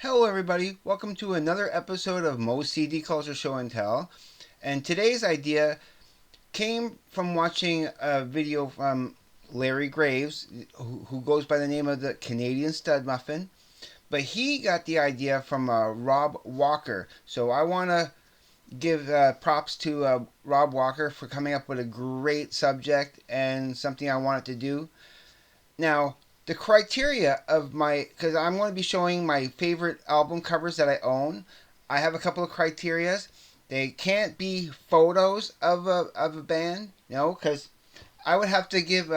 Hello, everybody. Welcome to another episode of Moe'S CD Culture Show and Tell. And today's idea came from watching a video from Larry Graves, who goes by the name of the Canadian Stud Muffin. But he got the idea from Rob Walker. So I want to give props to Rob Walker for coming up with a great subject and something I wanted to do. Now, the criteria of because I'm going to be showing my favorite album covers that I own. I have a couple of criterias. They can't be photos of a band, no, because I would have to give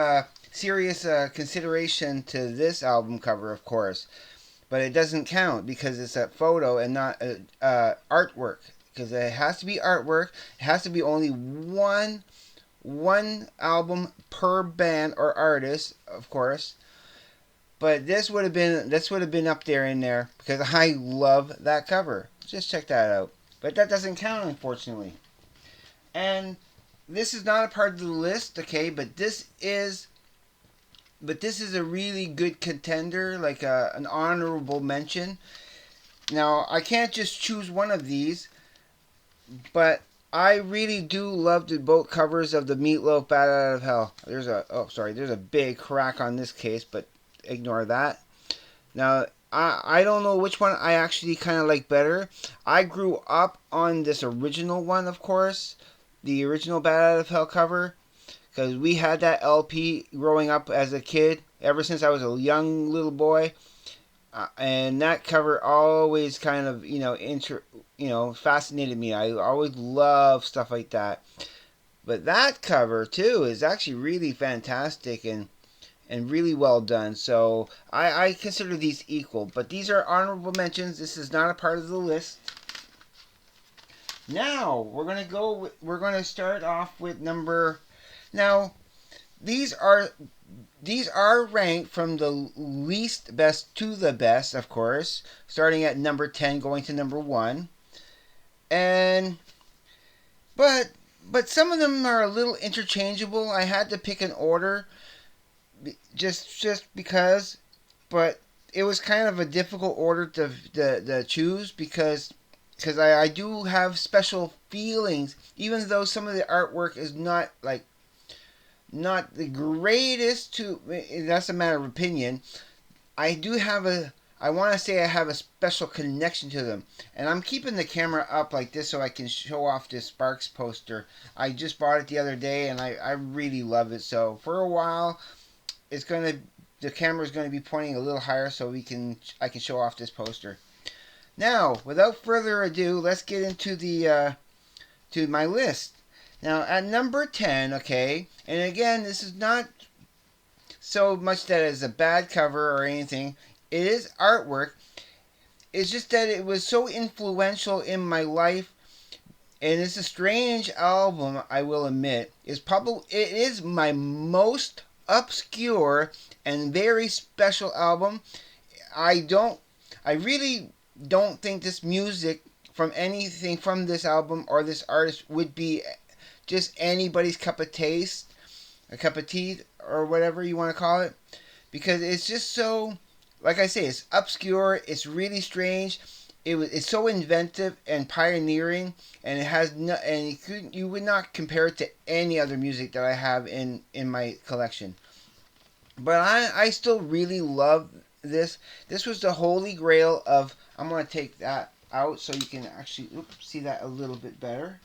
serious consideration to this album cover, of course. But it doesn't count because it's a photo and not artwork. Because it has to be artwork. It has to be only one album per band or artist, of course. But this would have been up there in there because I love that cover. Just check that out. But that doesn't count, unfortunately. And this is not a part of the list, okay? But this is a really good contender, like an honorable mention. Now I can't just choose one of these, but I really do love the both covers of the Meatloaf Bat Out of Hell. There's a big crack on this case, but ignore that. Now, I don't know which one I actually kind of like better. I grew up on this original one, of course, the original Bat Out of Hell cover, because we had that LP growing up as a kid, ever since I was a young little boy. And that cover always kind of, fascinated me. I always love stuff like that. But that cover, too, is actually really fantastic and really well done. So I consider these equal. But these are honorable mentions. This is not a part of the list. Now we're gonna start off with number. Now these are ranked from the least best to the best, of course, starting at number 10 going to number 1. And but some of them are a little interchangeable. I had to pick an order just because, but it was kind of a difficult order to choose because I do have special feelings, even though some of the artwork is not the greatest. That's a matter of opinion. I do have I want to say I have a special connection to them. And I'm keeping the camera up like this so I can show off this Sparks poster. I just bought it the other day and I really love it. So for a while, the camera is going to be pointing a little higher so I can show off this poster. Now, without further ado, let's get into to my list. Now, at number 10, okay, and again, this is not so much that it's a bad cover or anything. It is artwork. It's just that it was so influential in my life, and it's a strange album, I will admit. It is my most obscure and very special album. I really don't think this music from anything from this album or this artist would be just anybody's cup of taste, a cup of tea, or whatever you want to call it, because it's just so, like I say, it's obscure, it's really strange. It's so inventive and pioneering, and it has no, and you would not compare it to any other music that I have in my collection. But I still really love this. This was the holy grail of. I'm going to take that out so you can actually see that a little bit better.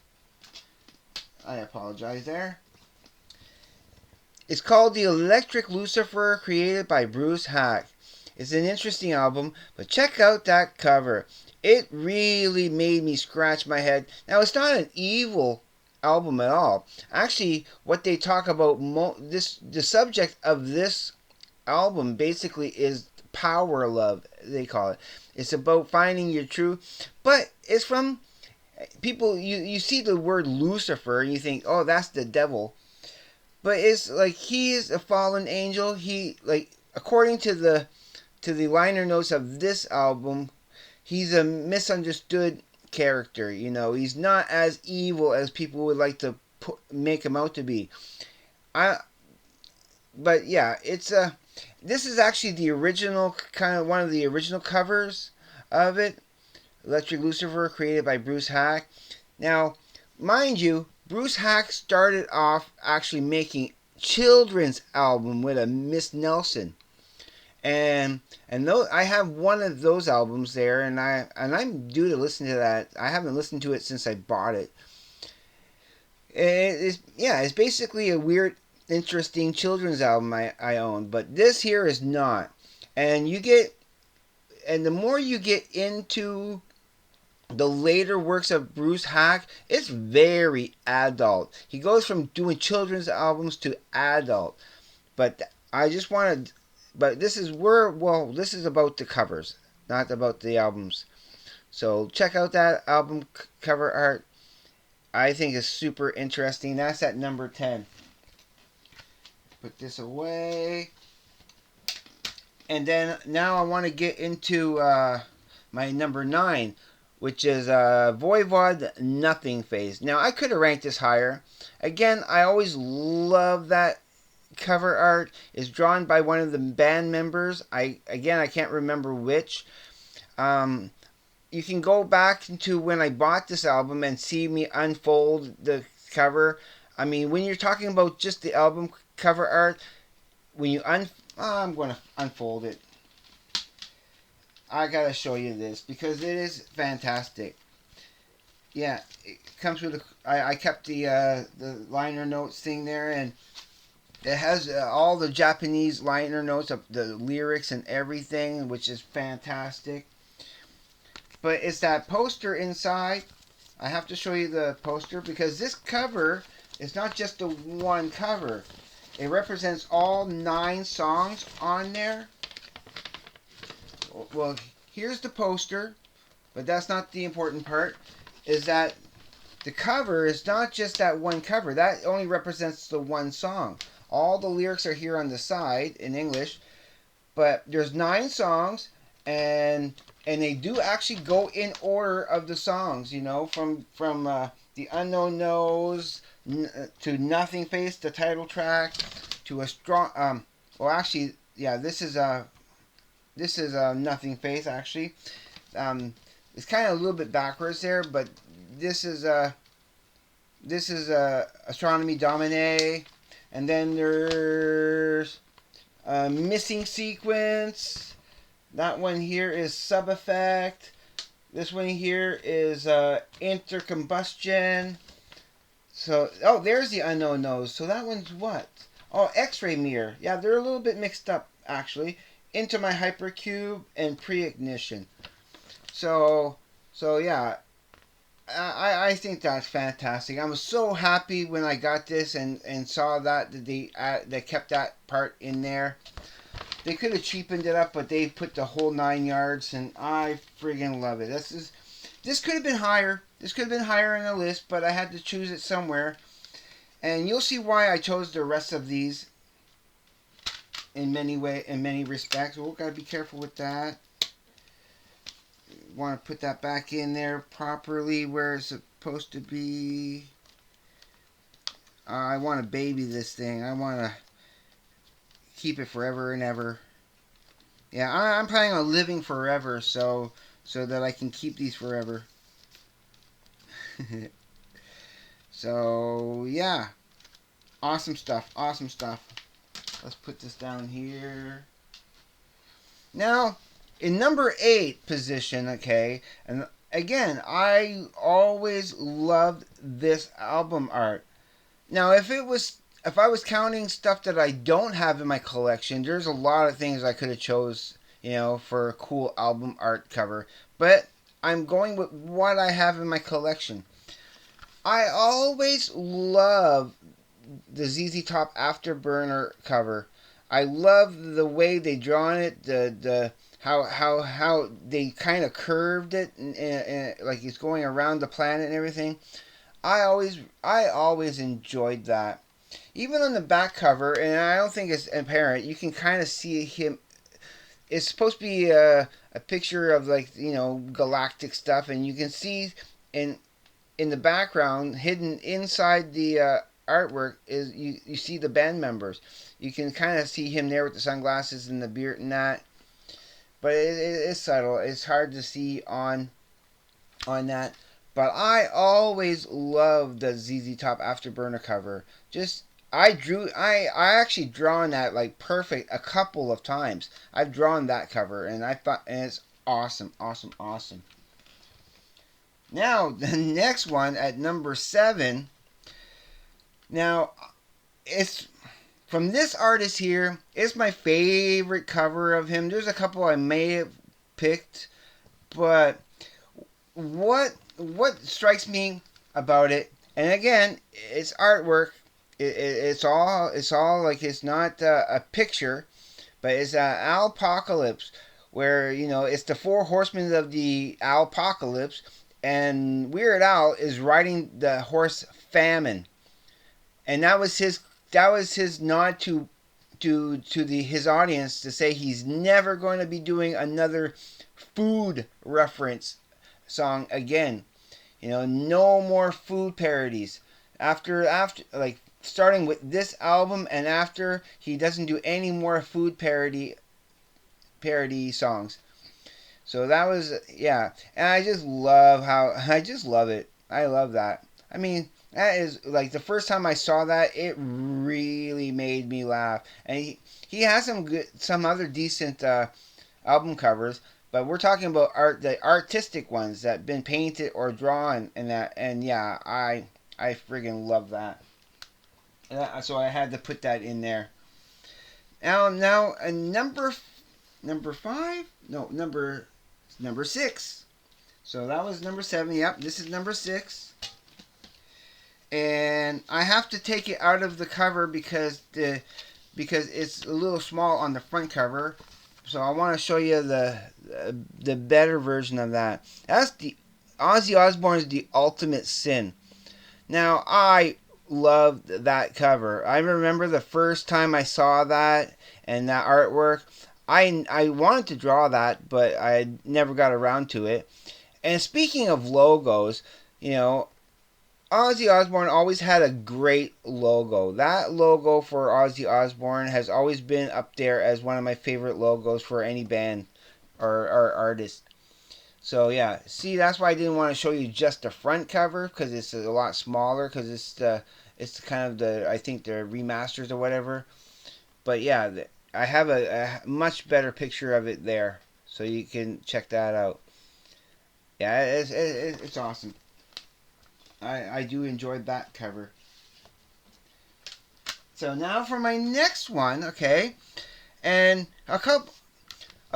I apologize there. It's called The Electric Lucifer, created by Bruce Haack. It's an interesting album, but check out that cover. It really made me scratch my head. Now, it's not an evil album at all. Actually, what they talk about, the subject of this album basically is power love, they call it. It's about finding your true, but it's from people. You see the word Lucifer and you think, oh, that's the devil. But it's like he is a fallen angel. He, like, according to the liner notes of this album, he's a misunderstood character. He's not as evil as people would like to make him out to be. But yeah, this is actually the original, kind of one of the original covers of it. Electric Lucifer, created by Bruce Haack. Now, mind you, Bruce Haack started off actually making children's album with a Miss Nelson. And I have one of those albums there, and I'm due to listen to that. I haven't listened to it since I bought it. It's basically a weird, interesting children's album I own, but this here is not. And the more you get into the later works of Bruce Haack, it's very adult. He goes from doing children's albums to adult. But I just wanted, but this is this is about the covers, not about the albums. So check out that album cover art. I think it's super interesting. That's at number 10. Put this away. And then now I want to get into my number 9, which is Voivod Nothingface. Now, I could have ranked this higher. Again, I always love that cover art. It's drawn by one of the band members. I can't remember which. You can go back to when I bought this album and see me unfold the cover. I mean, when you're talking about just the album cover art, when you I'm going to unfold it. I gotta show you this because it is fantastic. Yeah, it comes with I kept the liner notes thing there, and it has all the Japanese liner notes of the lyrics and everything, which is fantastic. But it's that poster inside. I have to show you the poster because this cover is not just the one cover. It represents all 9 songs on there. Well, here's the poster, but that's not the important part, is that the cover is not just that one cover. That only represents the one song. All the lyrics are here on the side in English, but there's 9 songs, and they do actually go in order of the songs, you know, from The Unknown Knows to Nothingface, the title track, to a strong, this is Nothingface, actually. It's kind of a little bit backwards there, but this is Astronomy Domine, and then there's Missing Sequence. That one here is Sub Effect. This one here is Intercombustion. So, there's The Unknown Knows. So that one's what? Oh, X-Ray Mirror. Yeah, they're a little bit mixed up, actually. Into My Hypercube and Pre-Ignition. So yeah, I think that's fantastic. I was so happy when I got this and saw that they kept that part in there. They could have cheapened it up, but they put the whole 9 yards, and I friggin' love it. This could have been higher. This could have been higher in the list, but I had to choose it somewhere. And you'll see why I chose the rest of these in many respects. We'll gotta be careful with that. Want to put that back in there properly where it's supposed to be. I want to baby this thing. I want to keep it forever and ever. Yeah, I'm planning on living forever, so that I can keep these forever. So yeah, awesome stuff. Awesome stuff. Let's put this down here. Now, in number 8 position, okay, and again, I always loved this album art. Now, if I was counting stuff that I don't have in my collection, there's a lot of things I could have chose, you know, for a cool album art cover. But I'm going with what I have in my collection. I always love the ZZTop Afterburner cover. I love the way they drawn it, the how they kind of curved it, and like it's going around the planet and everything. I always enjoyed that. Even on the back cover, and I don't think it's apparent, you can kind of see him. It's supposed to be a picture of, like, you know, galactic stuff, and you can see in the background, hidden inside the artwork, is you see the band members. You can kind of see him there with the sunglasses and the beard and that. but it's subtle. It's hard to see on that. But I always loved the ZZTop Afterburner cover. Just I actually drawn that like perfect a couple of times. I've drawn that cover and I thought and it's awesome, awesome, awesome. Now the next one at number 7. Now it's from this artist here. It's my favorite cover of him. There's a couple I may have picked, but what strikes me about it, and again, it's artwork. It's all like it's not a picture, but it's Alpocalypse, where it's the four horsemen of the Alpocalypse, and Weird Al is riding the horse Famine, and that was his nod to his audience to say he's never going to be doing another food reference song again. No more food parodies. After like starting with this album and after, he doesn't do any more food parody songs. So that was, yeah, and I just love it. I love that. I mean, that is like the first time I saw that, it really made me laugh. And he has some other decent album covers, but we're talking about the artistic ones that been painted or drawn and that. And yeah, I friggin' love that. So I had to put that in there. Now, number 5? No, number 6. So that was number 7. Yep, this is number 6. And I have to take it out of the cover because it's a little small on the front cover. So I want to show you the better version of that. That's the Ozzy Osbourne's The Ultimate Sin. Now, I loved that cover. I remember the first time I saw that and that artwork. I wanted to draw that, but I never got around to it. And speaking of logos, Ozzy Osbourne always had a great logo. That logo for Ozzy Osbourne has always been up there as one of my favorite logos for any band or artist. So yeah, see, that's why I didn't want to show you just the front cover because it's a lot smaller because it's kind of I think the remasters or whatever. But yeah, I have a much better picture of it there, so you can check that out. Yeah, it's awesome. I do enjoy that cover. So now for my next one, okay, and a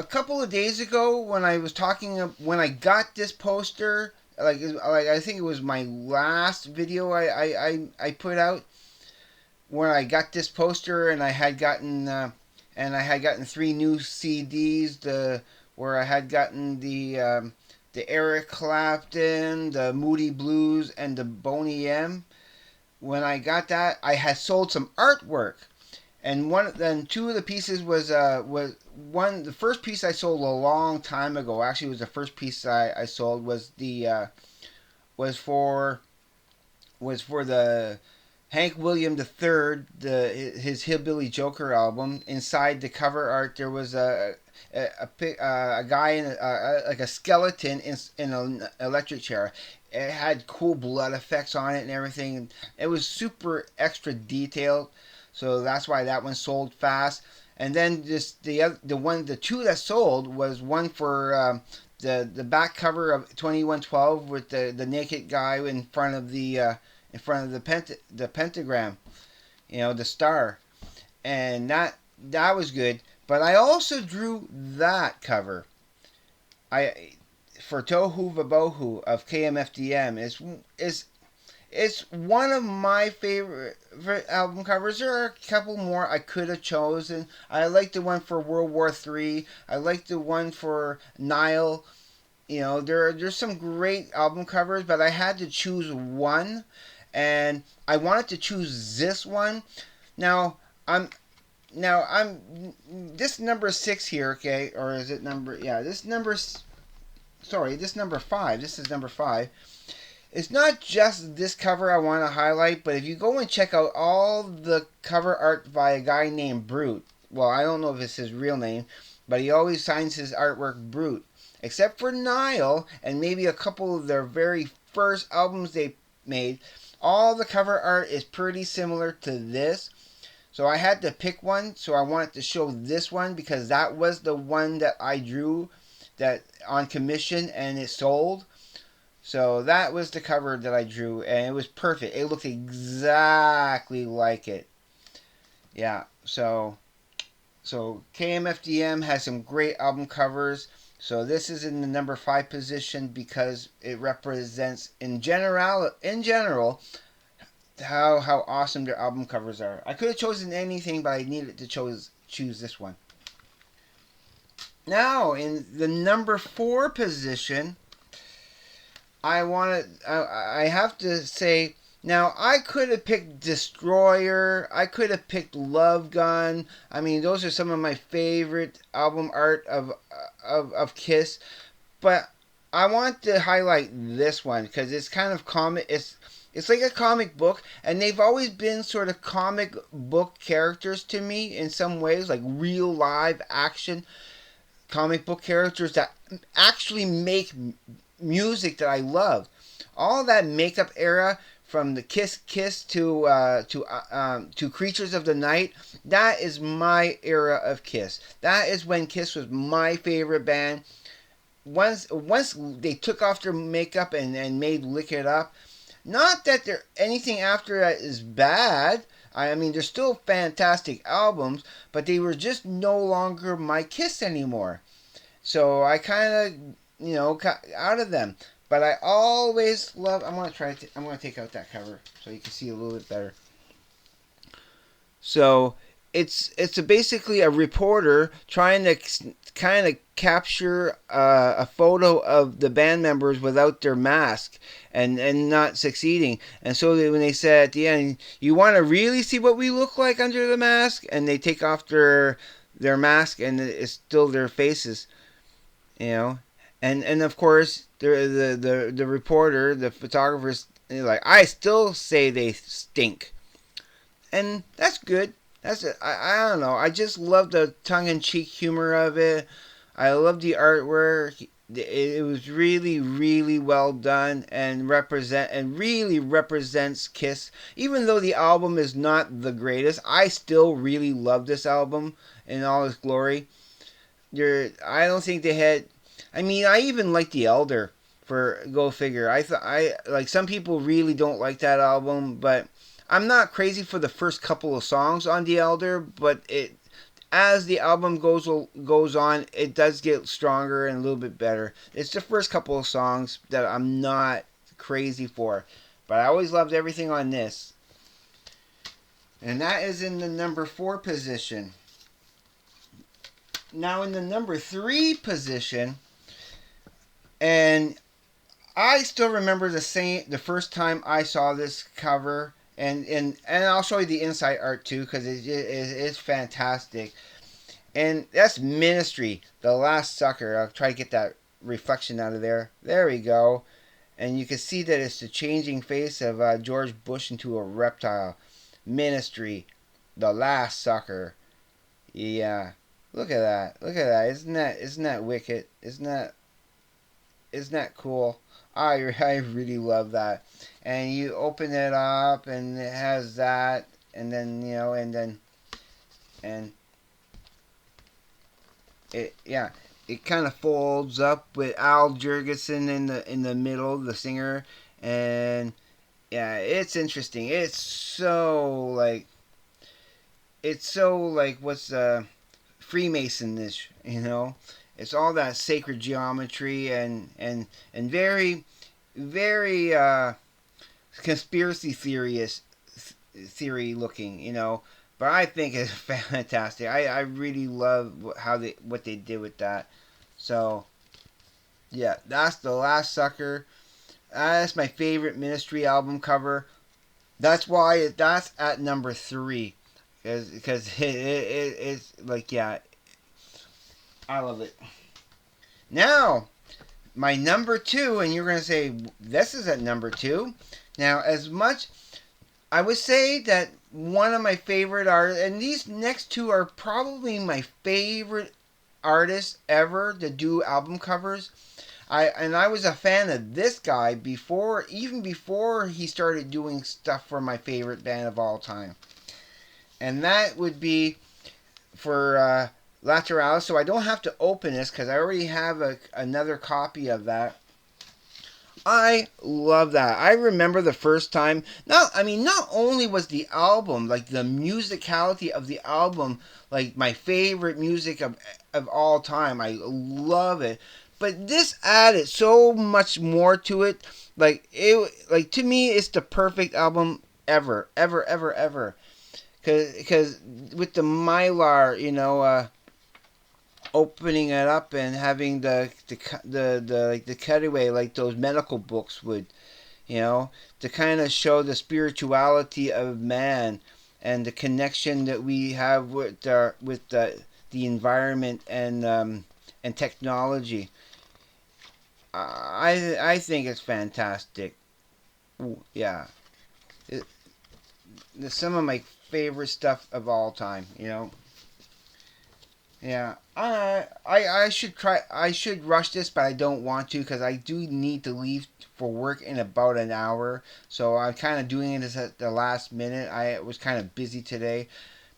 couple of days ago when I was talking when I got this poster, like I think it was my last video I put out when I got this poster, and I had gotten 3 new CDs, where I had gotten the Eric Clapton, the Moody Blues, and the Boney M. When I got that, I had sold some artwork, and then 2 of the pieces was one. The first piece I sold a long time ago. Actually, it was the first piece I sold was for the Hank William III, his Hillbilly Joker album. Inside the cover art, there was a guy in like a skeleton in an electric chair. It had cool blood effects on it and everything. It was super extra detailed, so that's why that one sold fast. And then the 2 that sold was one for the back cover of 2112 with the naked guy in front of the pentagram, the star, and that was good. But I also drew that cover. For Tohuvabohu of KMFDM it's one of my favorite album covers. There are a couple more I could have chosen. I like the one for World War III. I like the one for Nile. There's some great album covers, but I had to choose one, and I wanted to choose this one. Now I'm this number 6 here, okay, or is it number? Yeah, this number 5. This is number 5. It's not just this cover I want to highlight, but if you go and check out all the cover art by a guy named Brute, well, I don't know if it's his real name, but he always signs his artwork Brute. Except for Nile and maybe a couple of their very first albums they made, all the cover art is pretty similar to this. So I had to pick one, so I wanted to show this one because that was the one that I drew that on commission and it sold. So that was the cover that I drew and it was perfect. It looked exactly like it. Yeah, so KMFDM has some great album covers. So this is in the number 5 position because it represents in general how awesome their album covers are. I could have chosen anything, but I needed to choose this one. Now in the number 4 position, I have to say, now I could have picked Destroyer, I could have picked Love Gun. I mean, those are some of my favorite album art of Kiss, but I want to highlight this one because it's kind of comic. It's like a comic book, and they've always been sort of comic book characters to me in some ways, like real live action comic book characters that actually make music that I love. All that makeup era from the Kiss to Creatures of the Night, that is my era of Kiss. That is when Kiss was my favorite band. Once they took off their makeup and made Lick It Up, not that there anything after that is bad. I mean, they're still fantastic albums, but they were just no longer my Kiss anymore. So I kind of, got out of them. But I always love. I'm gonna take out that cover so you can see a little bit better. So it's basically a reporter trying to kind of capture a photo of the band members without their mask and not succeeding. And so when they said at the end, you want to really see what we look like under the mask, and they take off their mask and it's still their faces, and of course the reporter, the photographers, like, I still say they stink. And that's good. I don't know. I just love the tongue-in-cheek humor of it. I love the artwork. It was really, really well done and really represents Kiss. Even though the album is not the greatest, I still really love this album in all its glory. I don't think they had. I mean, I even like The Elder. For go figure. I like, some people really don't like that album, but I'm not crazy for the first couple of songs on The Elder, but as the album goes on, it does get stronger and a little bit better. It's the first couple of songs that I'm not crazy for, but I always loved everything on this. And that is in the number 4 position. Now in the number 3 position, and I still remember the first time I saw this cover, and I'll show you the inside art too because it's fantastic. And that's Ministry, The Last Sucker. I'll try to get that reflection out of there. There we go. And you can see that it's the changing face of George Bush into a reptile. Ministry, The Last Sucker. Yeah, look at that. Look at that. Isn't that wicked? Isn't that cool? I really love that. And you open it up and it has that, and then and it kind of folds up with Al Jurgensen in the middle, the singer, and yeah, it's interesting. It's so like what's Freemason-ish, It's all that sacred geometry and very, very conspiracy theory looking, But I think it's fantastic. I really love what they did with that. So yeah, that's The Last Sucker. That's my favorite Ministry album cover. That's why that's at number 3, because it's like, yeah, I love it. Now, my number 2, and you're going to say, this is at number 2. Now, as much, I would say that one of my favorite artists, and these next two are probably my favorite artists ever to do album covers. I was a fan of this guy even before he started doing stuff for my favorite band of all time. And that would be for Lateralus. So I don't have to open this because I already have another copy of that. I love that. I remember the first time. Not only was the album, like the musicality of the album, like my favorite music of all time. I love it. But this added so much more to it. Like to me, it's the perfect album ever, ever, ever, ever. Because with the Mylar, opening it up and having the cutaway like those medical books would, to kind of show the spirituality of man and the connection that we have with the environment and technology. I think it's fantastic. Yeah, it's some of my favorite stuff of all time. Yeah, I should try. I should rush this, but I don't want to because I do need to leave for work in about an hour. So I'm kind of doing it at the last minute. I was kind of busy today,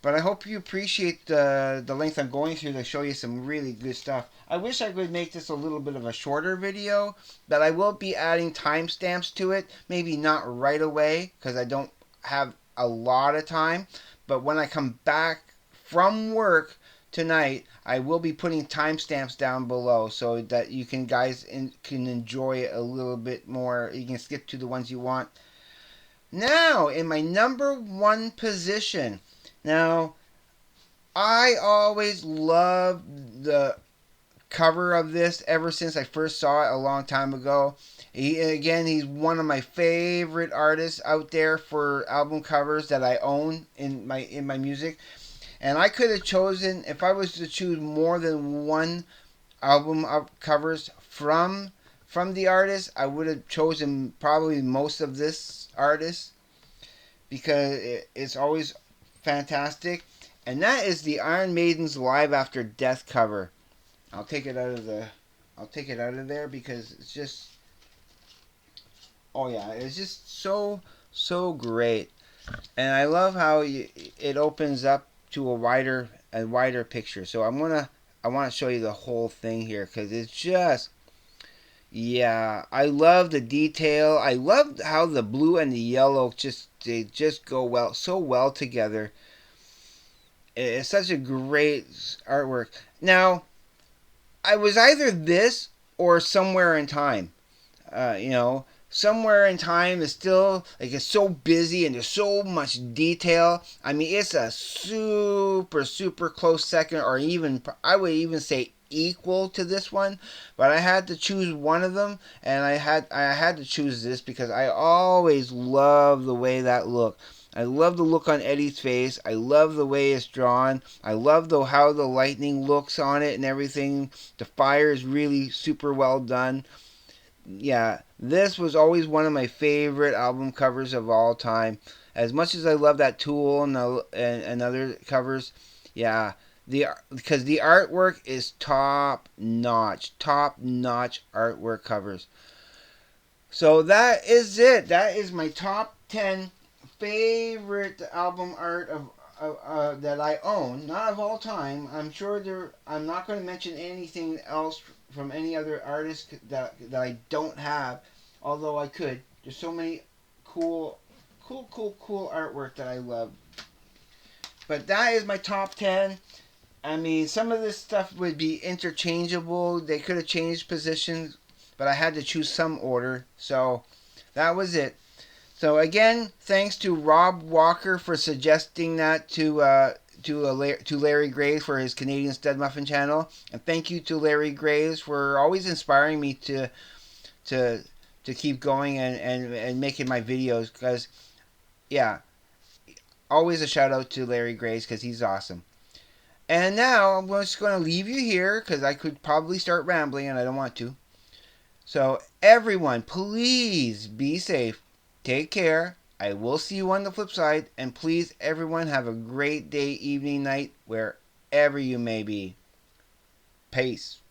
but I hope you appreciate the length I'm going through to show you some really good stuff. I wish I could make this a little bit of a shorter video, but I will be adding timestamps to it. Maybe not right away because I don't have a lot of time, but when I come back from work tonight, I will be putting timestamps down below so that you can can enjoy it a little bit more. You can skip to the ones you want. Now, in my number one position. Now, I always loved the cover of this ever since I first saw it a long time ago. He's one of my favorite artists out there for album covers that I own in my music. And I could have chosen, if I was to choose more than one album covers from the artist, I would have chosen probably most of this artist because it's always fantastic. And that is the Iron Maiden's Live After Death cover. I'll take it out of there because it's just, oh yeah, it's just so great. And I love how it opens up to a wider picture. So I want to show you the whole thing here because it's just, yeah, I love the detail. I love how the blue and the yellow they just go so well together. It's such a great artwork. Now, I was either this or Somewhere in Time. Somewhere in Time is still, like, it's so busy and there's so much detail. I mean, it's a super close second, or even, I would even say equal to this one. But I had to choose one of them, and I had to choose this because I always love the way that look. I love the look on Eddie's face. I love the way it's drawn. I love how the lightning looks on it and everything. The fire is really super well done. Yeah, this was always one of my favorite album covers of all time. As much as I love that Tool and other covers, yeah, because the artwork is top notch artwork covers. So that is it. That is my top 10 favorite album art of that I own, not of all time. I'm not going to mention anything else from any other artist that I don't have, although I could. There's so many cool artwork that I love. But that is my top 10. I mean, some of this stuff would be interchangeable. They could have changed positions, but I had to choose some order. So that was it. So again, thanks to Rob Walker for suggesting that to Larry Graves for his Canadian Stud Muffin channel, and thank you to Larry Graves for always inspiring me to keep going and making my videos. Because yeah, always a shout out to Larry Graves because he's awesome. And now I'm just going to leave you here because I could probably start rambling and I don't want to. So everyone, please be safe. Take care. I will see you on the flip side. And please, everyone, have a great day, evening, night, wherever you may be. Peace.